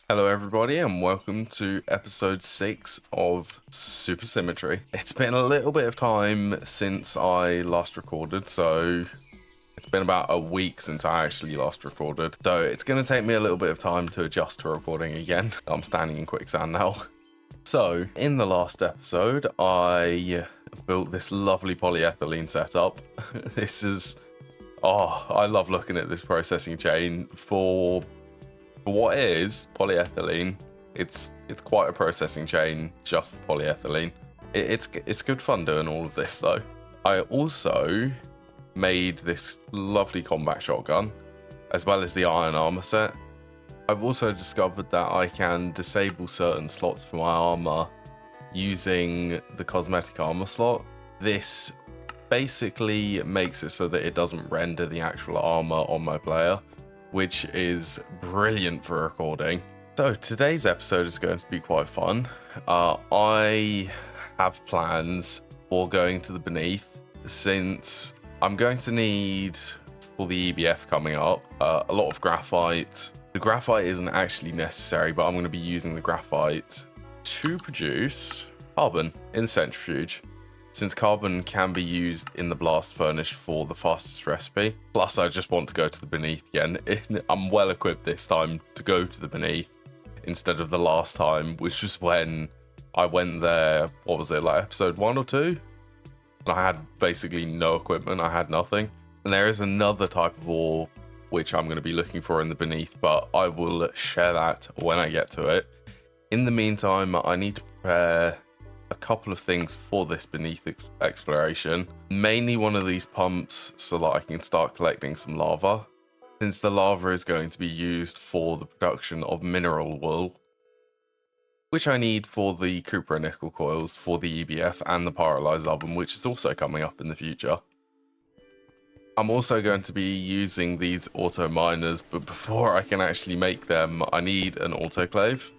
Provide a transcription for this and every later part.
Hello everybody and welcome to episode 6 of Supersymmetry. It's been a little bit of time since I last recorded, so it's been about a week since I actually last recorded. So it's going to take me a little bit of time to adjust to recording again. I'm standing in quicksand now. So in the last episode, I built this lovely polyethylene setup. This is, I love looking at this processing chain for what it is, polyethylene. It's quite a processing chain just for polyethylene. It's good fun doing all of this though. I also made this lovely combat shotgun, as well as the iron armor set. I've also discovered that I can disable certain slots for my armor using the cosmetic armor slot. This basically makes it so that it doesn't render the actual armor on my player, which is brilliant for recording. So today's episode is going to be quite fun. I have plans for going to the Beneath, since I'm going to need, for the EBF coming up, a lot of graphite. The graphite isn't actually necessary, but I'm going to be using the graphite to produce carbon in the centrifuge, since carbon can be used in the blast furnace for the fastest recipe. Plus, I just want to go to the Beneath again. I'm well equipped this time to go to the Beneath instead of the last time, which was when I went there, what was it, like episode 1 or 2? And I had basically no equipment, I had nothing. And there is another type of ore which I'm going to be looking for in the Beneath, but I will share that when I get to it. In the meantime, I need to prepare a couple of things for this Beneath exploration. Mainly one of these pumps so that I can start collecting some lava, since the lava is going to be used for the production of mineral wool, which I need for the copper and nickel coils for the EBF and the pyrolyzed oven, which is also coming up in the future. I'm also going to be using these auto miners, but before I can actually make them, I need an autoclave.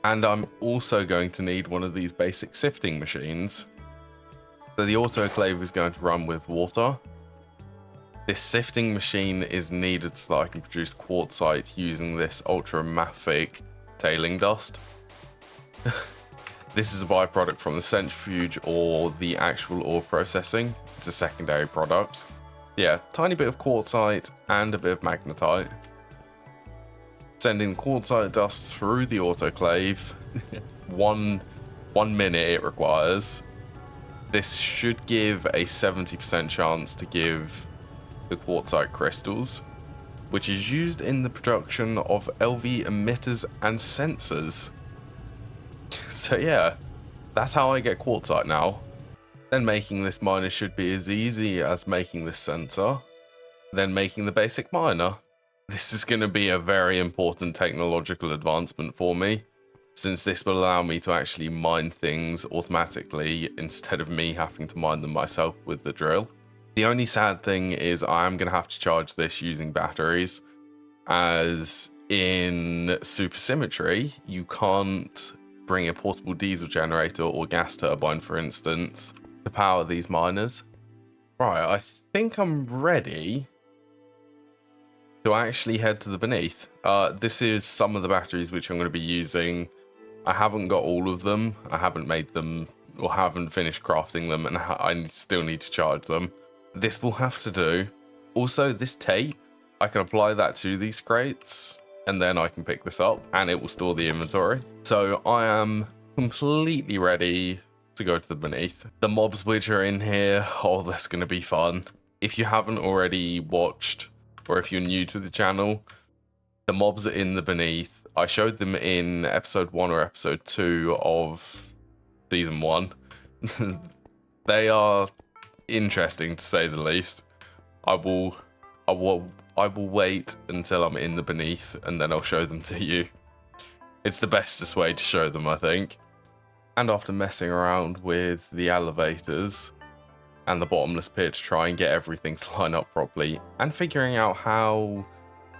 And I'm also going to need one of these basic sifting machines. So the autoclave is going to run with water. This sifting machine is needed so that I can produce quartzite using this ultramafic tailing dust. This is a byproduct from the centrifuge or the actual ore processing. It's a secondary product. Yeah, tiny bit of quartzite and a bit of magnetite. Sending the quartzite dust through the autoclave. one minute it requires. This should give a 70% chance to give the quartzite crystals, which is used in the production of LV emitters and sensors. So yeah, that's how I get quartzite now. Then making this miner should be as easy as making this sensor, then making the basic miner. This is going to be a very important technological advancement for me, since this will allow me to actually mine things automatically instead of me having to mine them myself with the drill. The only sad thing is I am going to have to charge this using batteries, as in Supersymmetry you can't bring a portable diesel generator or gas turbine, for instance, to power these miners. Right, I think I'm ready to actually head to the Beneath. This is some of the batteries which I'm going to be using. I haven't got all of them. I haven't made them or haven't finished crafting them, and I still need to charge them. This will have to do. Also, this tape, I can apply that to these crates, and then I can pick this up and it will store the inventory. So I am completely ready to go to the Beneath. The mobs which are in here, oh, that's going to be fun. If you haven't already watched, or if you're new to the channel, the mobs are in the Beneath. I showed them in episode 1 or episode 2 of season 1. They are interesting to say the least. I will wait until I'm in the Beneath and then I'll show them to you. It's the bestest way to show them, I think. And after messing around with the elevators and the bottomless pit to try and get everything to line up properly, and figuring out how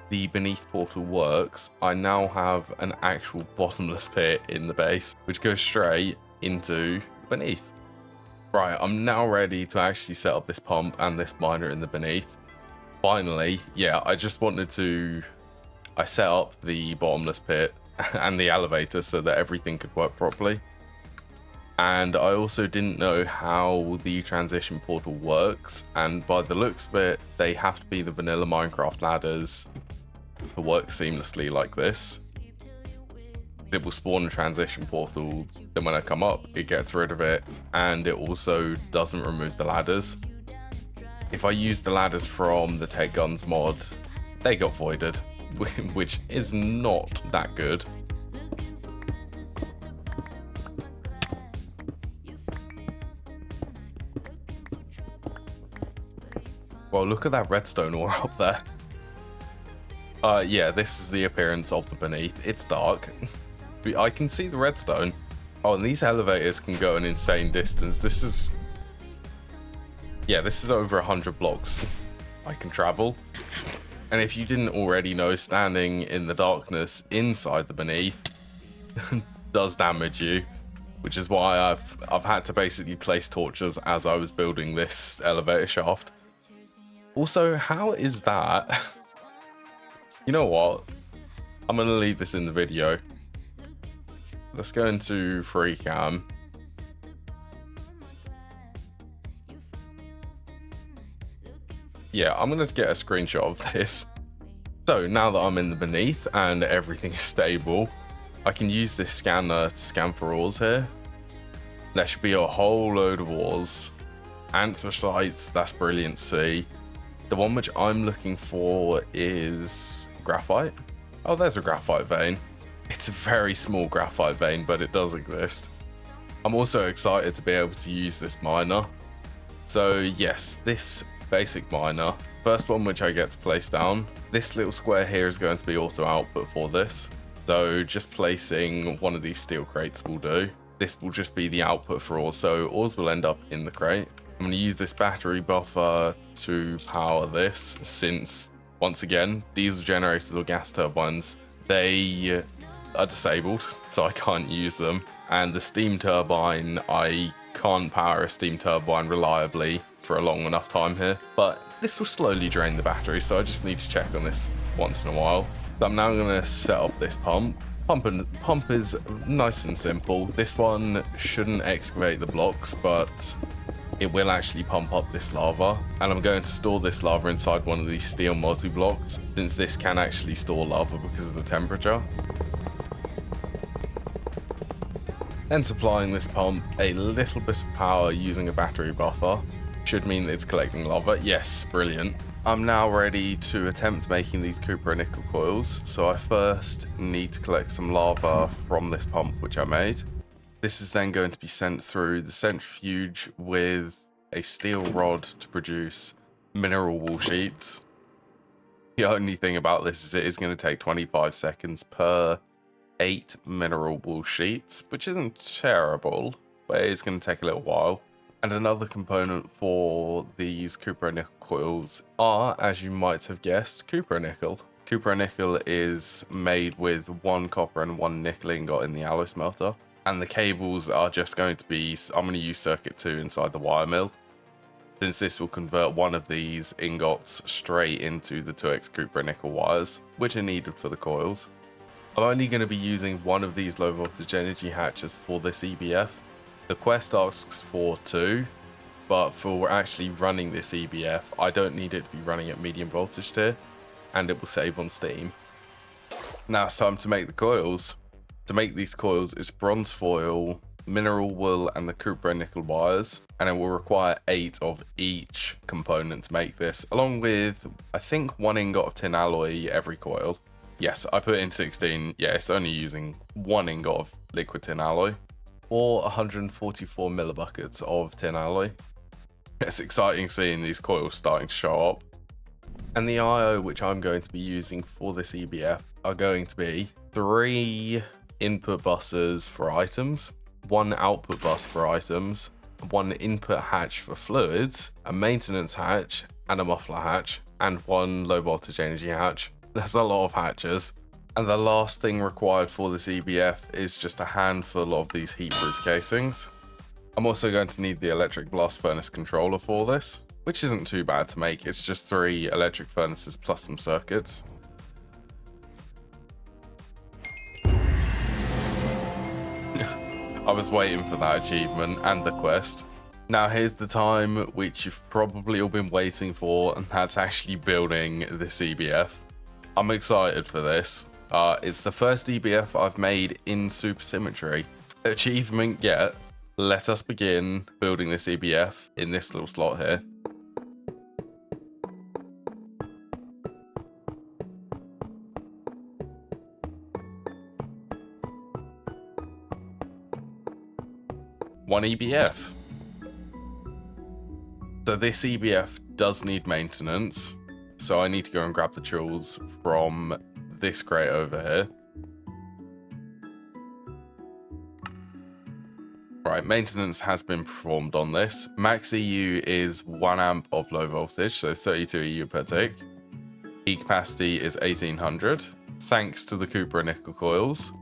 the Beneath portal works, I now have an actual bottomless pit in the base, which goes straight into Beneath. Right, I'm now ready to actually set up this pump and this miner in the Beneath. Finally, yeah, I just wanted to I set up the bottomless pit and the elevator so that everything could work properly. And I also didn't know how the transition portal works, and by the looks of it, they have to be the vanilla Minecraft ladders to work seamlessly like this. It will spawn a transition portal, then when I come up, it gets rid of it, and it also doesn't remove the ladders. If I use the ladders from the Take Guns mod, they got voided, which is not that good. Well, look at that redstone ore up there. Yeah, this is the appearance of the beneath. It's dark. I can see the redstone. Oh, and these elevators can go an insane distance. This is over 100 blocks I can travel. And if you didn't already know, standing in the darkness inside the beneath does damage you, which is why I've had to basically place torches as I was building this elevator shaft. Also, how is that? You know what? I'm gonna leave this in the video. Let's go into free cam. Yeah, I'm gonna get a screenshot of this. So now that I'm in the beneath and everything is stable, I can use this scanner to scan for ores here. There should be a whole load of ores. Anthracites, that's brilliant to see. The one which I'm looking for is graphite. Oh, there's a graphite vein. It's a very small graphite vein, but it does exist. I'm also excited to be able to use this miner. So yes, this basic miner, first one which I get to place down. This little square here is going to be auto output for this. So just placing one of these steel crates will do. This will just be the output for ores, so ores will end up in the crate. I'm going to use this battery buffer to power this, since, once again, diesel generators or gas turbines, they are disabled, so I can't use them. And the steam turbine, I can't power a steam turbine reliably for a long enough time here. But this will slowly drain the battery, so I just need to check on this once in a while. So I'm now going to set up this pump. Pump is nice and simple. This one shouldn't excavate the blocks, but it will actually pump up this lava, and I'm going to store this lava inside one of these steel multi-blocks, since this can actually store lava because of the temperature. Then supplying this pump a little bit of power using a battery buffer should mean that it's collecting lava. Yes, brilliant. I'm now ready to attempt making these copper and nickel coils, so I first need to collect some lava from this pump which I made. This is then going to be sent through the centrifuge with a steel rod to produce mineral wool sheets. The only thing about this is it is going to take 25 seconds per 8 mineral wool sheets, which isn't terrible, but it is going to take a little while. And another component for these copper and nickel coils are, as you might have guessed, copper and nickel. Copper and nickel is made with 1 copper and 1 nickel ingot in the alloy smelter. And the cables are just going to be, I'm going to use circuit 2 inside the wire mill, since this will convert one of these ingots straight into the 2x copper and nickel wires, which are needed for the coils. I'm only going to be using one of these low voltage energy hatches for this EBF. The quest asks for 2, but for actually running this EBF, I don't need it to be running at medium voltage tier, and it will save on steam. Now it's time to make the coils. To make these coils, it's bronze foil, mineral wool, and the copper and nickel wires, and it will require 8 of each component to make this, along with, I think, 1 ingot of tin alloy every coil. Yes, I put in 16. Yeah, it's only using 1 ingot of liquid tin alloy, or 144 millibuckets of tin alloy. It's exciting seeing these coils starting to show up. And the IO which I'm going to be using for this EBF are going to be 3 input buses for items, 1 output bus for items, 1 input hatch for fluids, a maintenance hatch and a muffler hatch, and 1 low voltage energy hatch. There's a lot of hatches. And the last thing required for this EBF is just a handful of these heat-proof casings. I'm also going to need the electric blast furnace controller for this, which isn't too bad to make. It's just 3 electric furnaces plus some circuits. I was waiting for that achievement and the quest. Now here's the time which you've probably all been waiting for, and that's actually building this EBF. I'm excited for this. It's the first EBF I've made in Supersymmetry. Achievement get. Let us begin building this EBF in this little slot here. One EBF. So this EBF does need maintenance, so I need to go and grab the tools from this crate over here. Right, maintenance has been performed on this. Max EU is 1 amp of low voltage, so 32 EU per tick. E capacity is 1800, thanks to the Cooper nickel coils.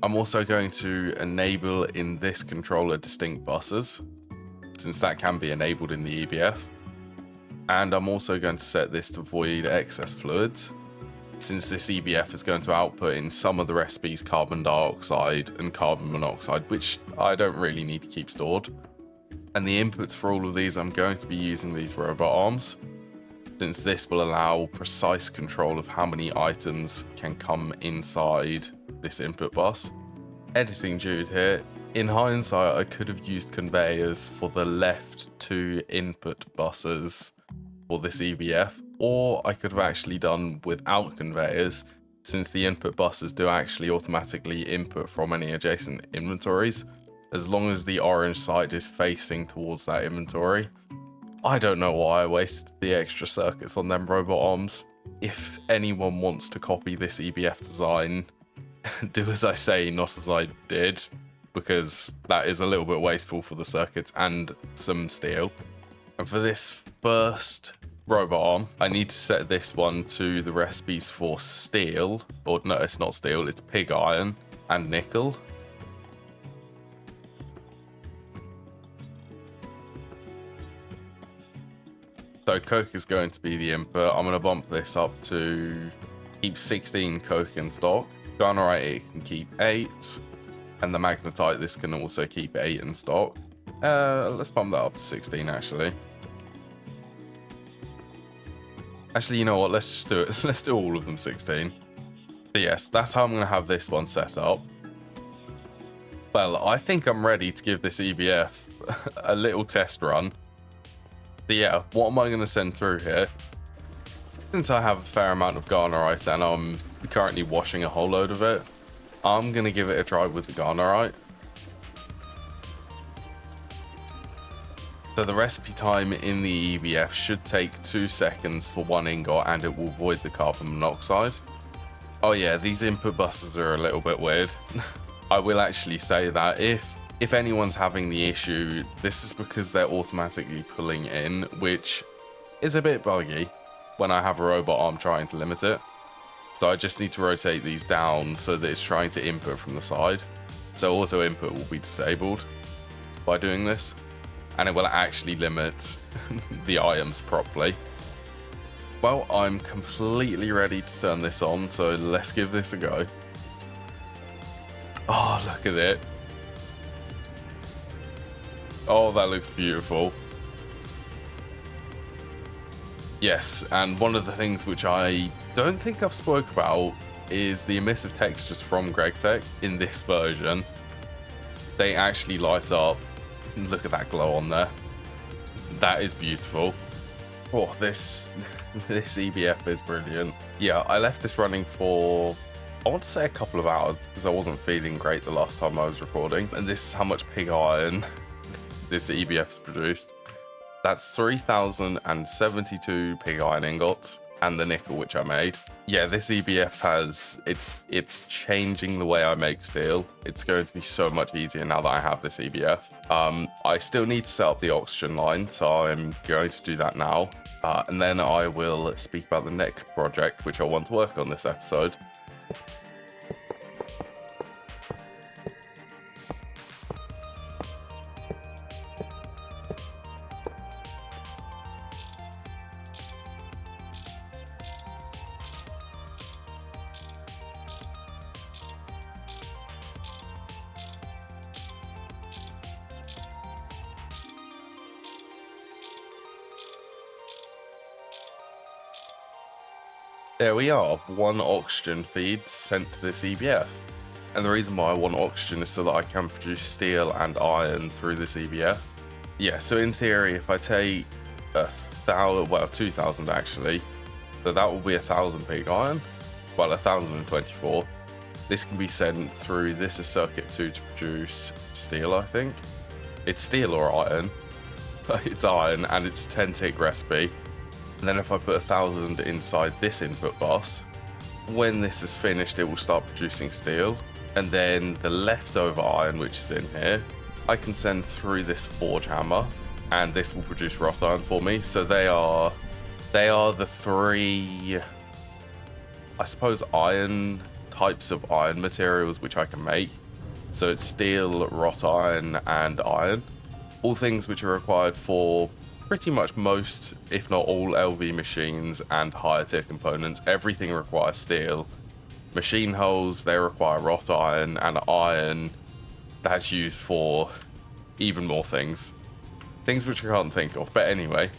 I'm also going to enable in this controller distinct buses, since that can be enabled in the EBF. And I'm also going to set this to void excess fluids, since this EBF is going to output in some of the recipes carbon dioxide and carbon monoxide, which I don't really need to keep stored. And the inputs for all of these, I'm going to be using these robot arms, since this will allow precise control of how many items can come inside this input bus. Editing Jude here. In hindsight, I could have used conveyors for the left 2 input buses for this EBF, or I could have actually done without conveyors, since the input buses do actually automatically input from any adjacent inventories, as long as the orange side is facing towards that inventory. I don't know why I wasted the extra circuits on them robot arms. If anyone wants to copy this EBF design, do as I say, not as I did, because that is a little bit wasteful for the circuits and some steel. And for this first robot arm, I need to set this one to the recipes for steel, or no, it's not steel, it's pig iron and nickel. So coke is going to be the input. I'm going to bump this up to keep 16 coke in stock. Garnerite, it can keep 8. And the magnetite, this can also keep 8 in stock. Let's bump that up to 16, actually. Actually, you know what? Let's just do it. Let's do all of them 16. So yes, that's how I'm going to have this one set up. Well, I think I'm ready to give this EBF a little test run. So yeah, what am I going to send through here? Since I have a fair amount of Garnerite and I'm currently washing a whole load of it, I'm going to give it a try with the Garnerite. So the recipe time in the EBF should take 2 seconds for 1 ingot, and it will void the carbon monoxide. Oh yeah, these input buses are a little bit weird. I will actually say that if anyone's having the issue, this is because they're automatically pulling in, which is a bit buggy when I have a robot arm trying to limit it. So I just need to rotate these down so that it's trying to input from the side. So auto input will be disabled by doing this, and it will actually limit the items properly. Well, I'm completely ready to turn this on, so let's give this a go. Oh, look at it. Oh, that looks beautiful. Yes, and one of the things which I don't think I've spoke about is the emissive textures from GregTech in this version. They actually light up. Look at that glow on there. That is beautiful. Oh, this EBF is brilliant. Yeah, I left this running for, I want to say a couple of hours, because I wasn't feeling great the last time I was recording. And this is how much pig iron this EBF has produced. That's 3,072 pig iron ingots and the nickel which I made. Yeah, this EBF has, it's changing the way I make steel. It's going to be so much easier now that I have this EBF. I still need to set up the oxygen line, so I'm going to do that now. And then I will speak about the next project which I want to work on this episode. There we are, 1 oxygen feed sent to this EBF. And the reason why I want oxygen is so that I can produce steel and iron through this EBF. Yeah, so in theory, if I take 2,000 actually, so that will be 1,000 pig iron, well 1,024. This can be sent through, this is circuit 2 to produce steel, I think. It's steel or iron, it's iron, and it's a 10 tick recipe. And then if I put 1,000 inside this input bus, when this is finished, it will start producing steel. And then the leftover iron, which is in here, I can send through this forge hammer, and this will produce wrought iron for me. So they are the 3, I suppose, iron types of iron materials which I can make. So it's steel, wrought iron, and iron. All things which are required for pretty much most, if not all, LV machines and higher tier components. Everything requires steel. Machine hulls, they require wrought iron, and iron that's used for even more things. Things which I can't think of. But anyway,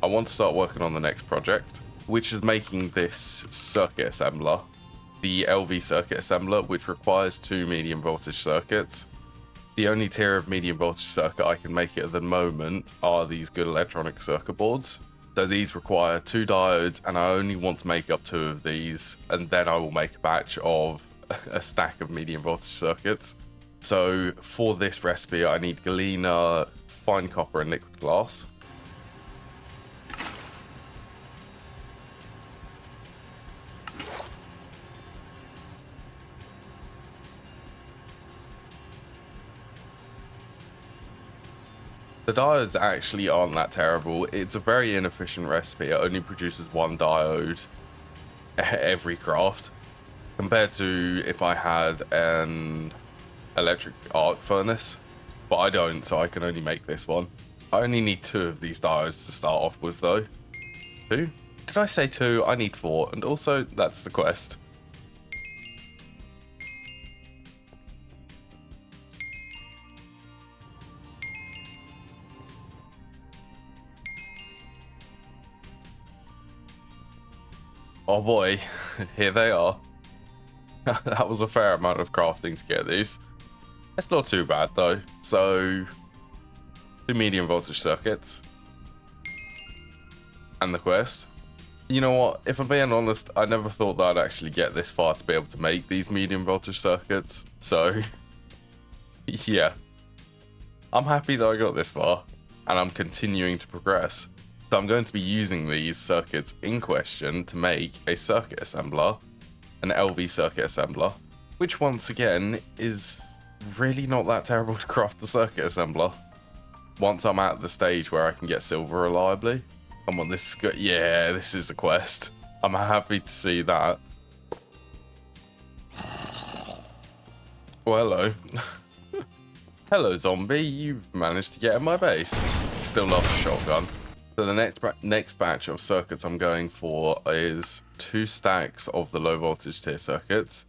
I want to start working on the next project, which is making this circuit assembler. The LV circuit assembler, which requires 2 medium voltage circuits. The only tier of medium voltage circuit I can make it at the moment are these good electronic circuit boards. So these require 2 diodes, and I only want to make up 2 of these, and then I will make a batch of a stack of medium voltage circuits. So for this recipe, I need galena, fine copper, and liquid glass. The diodes actually aren't that terrible. It's a very inefficient recipe. It only produces 1 diode every craft, compared to if I had an electric arc furnace. But I don't, so I can only make this one. I only need 2 of these diodes to start off with, though. 2? Did I say 2? I need 4, and also that's the quest. Oh boy, here they are. That was a fair amount of crafting to get these. It's not too bad though. So, 2 medium voltage circuits. And the quest. You know what, if I'm being honest, I never thought that I'd actually get this far to be able to make these medium voltage circuits. So, yeah. I'm happy that I got this far, and I'm continuing to progress. So I'm going to be using these circuits in question to make a circuit assembler, an LV circuit assembler, which once again is really not that terrible to craft the circuit assembler. Once I'm at the stage where I can get silver reliably. Come on, this is good. Yeah, this is a quest. I'm happy to see that. Well, hello. Hello, zombie. You've managed to get in my base. Still love the shotgun. So the next batch of circuits I'm going for is 2 stacks of the low voltage tier circuits,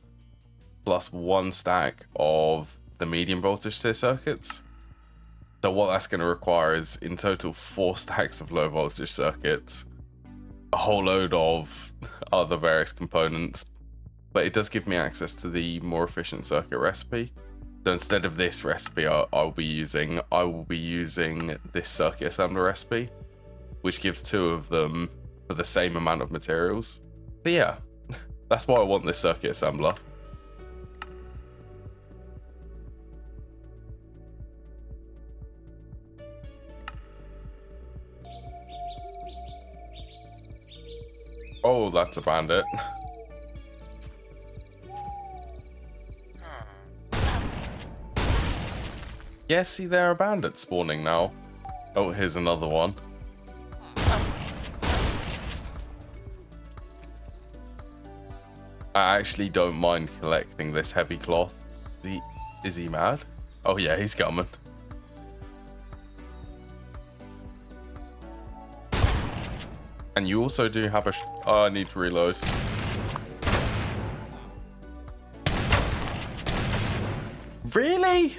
plus 1 stack of the medium voltage tier circuits. So what that's going to require is in total 4 stacks of low voltage circuits, a whole load of other various components, but it does give me access to the more efficient circuit recipe. So instead of this recipe I will be using this circuit assembler recipe, which gives 2 of them for the same amount of materials. So yeah, that's why I want this circuit assembler. Oh, that's a bandit. Yeah, see, there are bandits spawning now. Oh, here's another one. I actually don't mind collecting this heavy cloth. Is he mad? Oh yeah, he's coming. And you also do have a... Oh, I need to reload. Really?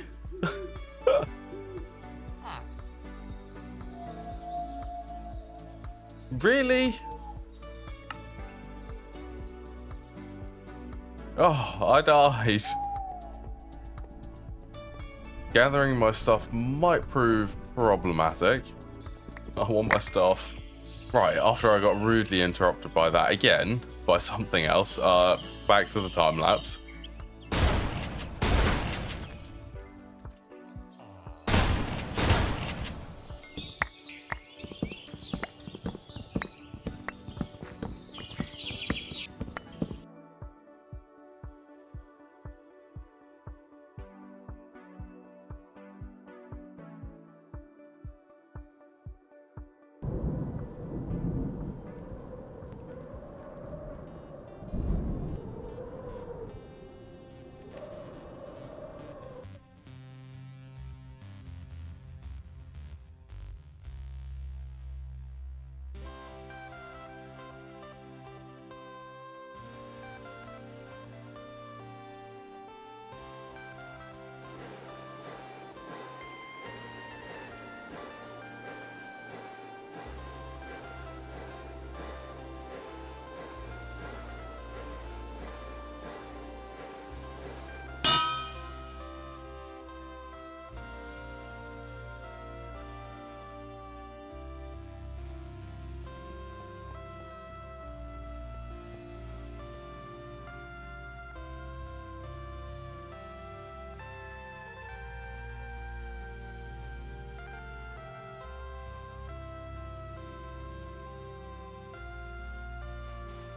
Really? Oh, I died. Gathering my stuff might prove problematic. I want my stuff. Right, after I got rudely interrupted by that again, by something else, back to the time lapse.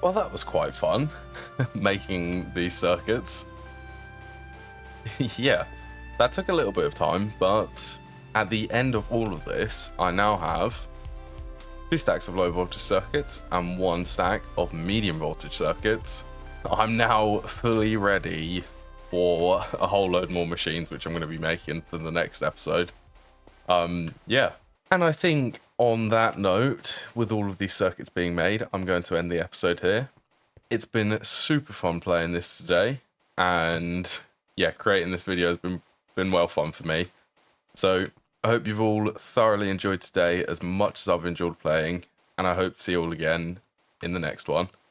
Well, that was quite fun, making these circuits. Yeah, that took a little bit of time, but at the end of all of this, I now have 2 stacks of low voltage circuits and 1 stack of medium voltage circuits. I'm now fully ready for a whole load more machines, which I'm going to be making for the next episode. Yeah. And I think on that note, with all of these circuits being made, I'm going to end the episode here. It's been super fun playing this today, and yeah, creating this video has been well fun for me. So I hope you've all thoroughly enjoyed today as much as I've enjoyed playing, and I hope to see you all again in the next one.